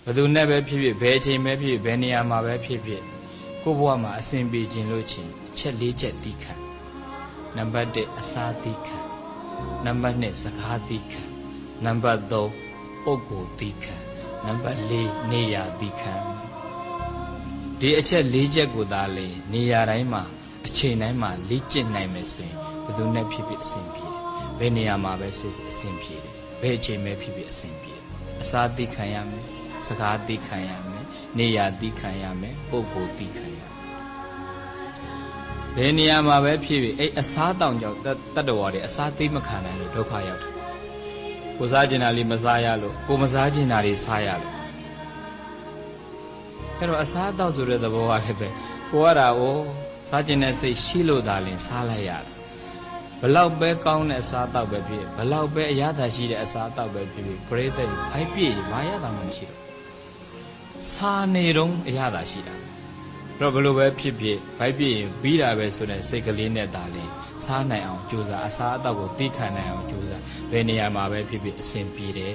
ဘယ်သူနဲ့ပဲဖြစ်ဖြစ်ဘယ်အချိန်ပဲဖြစ်ဖြစ်ဘယ်နေရာမှာပဲဖြစ်ဖြစ်ကိုယ့်ဘဝမှာအစဉ်ပြေခြင်းလို့ချင်းအချက်၄ချက်သီးခံနံပါတ်1အစာသီးခံနံပါတ်2စကားသီးခံနံပါတ်3ပုဂ္ဂိုလ်သီးခံနံပါတ်4နေရာသီးခံဒီအချက်၄ချက်ကိုသာလေနေရာတိုင်းမှာအချိန်တိုင်းမှာလေ့ကျင့်နိုင်မယ်ဆိုရင်ဘယ်သူနဲ့ဖြစ်ဖြစ်အစဉ်ပြေတယ်ဘယ်နေရာမှာပဲအစဉ်ပြေတယ်ဘယ်အချိန်ပဲဖြစ်ဖြစ်အစဉ်ပြေတယ်အစာသီးခံရမယ်စကားသီးခံရမယ်နေရာသီးခံရမယ်ပုဂ္ဂိုလ်သီးခံရမယ်ဘယ်နေရာမှာပဲဖြစ်ဖြစ်အဲ့အစားတောင်ကြောင့်တတ္တဝါတွေအစားသီးမခံနိုင်လို့ဒုက္ခရောက်တယ်ကိုစားကျင်တာလေးမစားရလို့ကိုမစားကျင်တာလေးစားရလို့အဲ့တော့အစားတောက်ဆိုတဲ့သဘောကလည်းပဲကိုရတာကိုစားကျင်တဲ့စိတ်ရှိလို့သာလင်စားလိုက်ရတာဘလောက်ပဲကောင်းတဲ့အစားတောက်ပဲဖြစ်ဘလောက်ပဲအရသာရှိတဲ့အစားတောက်ပဲဖြစ်ပရိသတ်ဖိုက်ပြည့်ဘာရတာမှမရှိတော့စားနေတော့အရသာရှိတာတော့ဘလို့ပဲဖြစ်ဖြစ်ဗိုက်ပြည့်ရင်ပြီးတာပဲဆိုတဲ့စိတ်ကလေးနဲ့ဒါလေးစားနိုင်အောင်ကြိုးစားအစားအသောက်ကိုသိခံနိုင်အောင်ကြိုးစားဘယ်နေရာမှာပဲဖြစ်ဖြစ်အစဉ်ပြေတယ်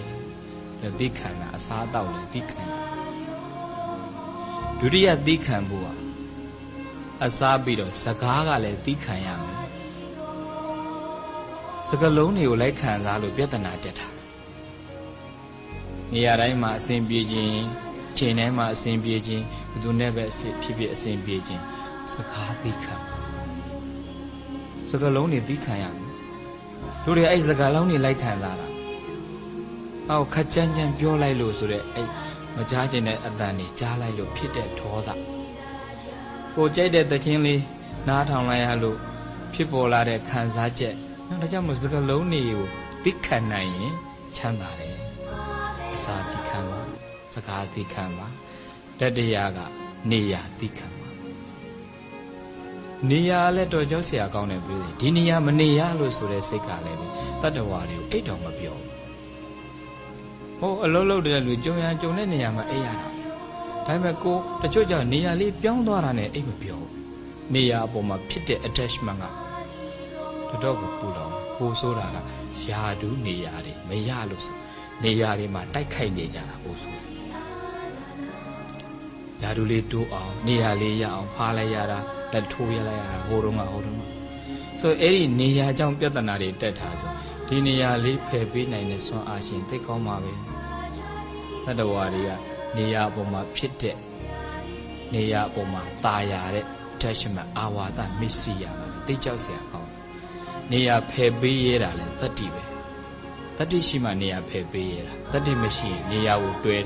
သိခံတာအစားအသောက်လည်းသိခံဒုတိယသိခံဖို့ကအစားပြီးတော့စကားကလည်းသိခံရမယ်စကားလုံးတွေကိုလိုက်ခံစားလို့ပြဿနာတက်တာနေရာတိုင်းမှာအစဉ်ပြေခြင်းချိန်တိုင်းမှာအစဉ်ပြေခြင်းဘယ်သူနဲ့ပဲဖြစ်ဖြစ်အစဉ်ပြေခြင်းစကားသိခံစကားလုံးတွေသိခံရမယ်တို့တွေအဲ့စကားလုံးတွေလိုက်ခံစားတာအော်ခက်ကြမ်းကြမ်းပြောလိုက်လို့ဆိုတဲ့အဲ့မကြားခြင်းတဲ့အတန်တွေကြားလိုက်လို့ဖြစ်တဲ့ဒေါသကိုကြိုက်တဲ့သချင်းလေးနားထောင်လိုက်ရလို့ဖြစ်ပေါ်လာတဲ့ခံစားချက်ဒါကြောင့်မို့စကားလုံးတွေကိုသိခံနိုင်ရင်ချမ်းသာတယ်အစာသိခံပါစကားသိခံပါတတိယကနေရာသိခံပါနေရာလည်းတော်ကြောက်စရာကောင်းတယ်ပြည်ဒီနေရာမနေရလို့ဆိုတဲ့စိတ်ကလည်းတတ္တဝါတွေကိုအိတ်တော်မပြောဘူးဟိုအလုံးလုံးတဲ့လူကြုံရကြုံတဲ့နေရာမှာအိတ်ရတာဒါပေမဲ့ကိုတချို့ကြောင့်နေရာလေးပြောင်းသွားတာနဲ့အိတ်မပြောဘူးနေရာအပေါ်မှာဖြစ်တဲ့ attachment ကတော်တော်ကိုပူလောင်ပိုဆိုးတာကယာဒူးနေရာတွေမရလို့ဆိုနေရာတွေမှာတိုက်ခိုက်နေကြတာပိုဆိုးယာဒူးလေးတိုးအောင်နေရာလေးရအောင်ဖားလိုက်ရတာလက်ထိုးရလိုက်ရတာဟိုတုန်းကဆိုအဲ့ဒီနေရာကြောင့်ပြဿနာတွေတက်တာဆိုဒီနေရာလေးဖယ်ပေးနိုင်တဲ့စွမ်းအားရှင်သိကောင်းပါပဲတတ္တဝါတွေကနေရာအပေါ်မှာဖြစ်တဲ့နေရာအပေါ်မှာตาရတဲ့ attachment အာဝါဒမစ္စရိယပါသိကြောက်เสียကောင်းနေရာဖယ်ပေးရတာလဲတတ္တိပဲတတ္တိရှိမှနေရာဖယ်ပေးရတာတတ္တိမရှိရင်နေရာကိုတွဲ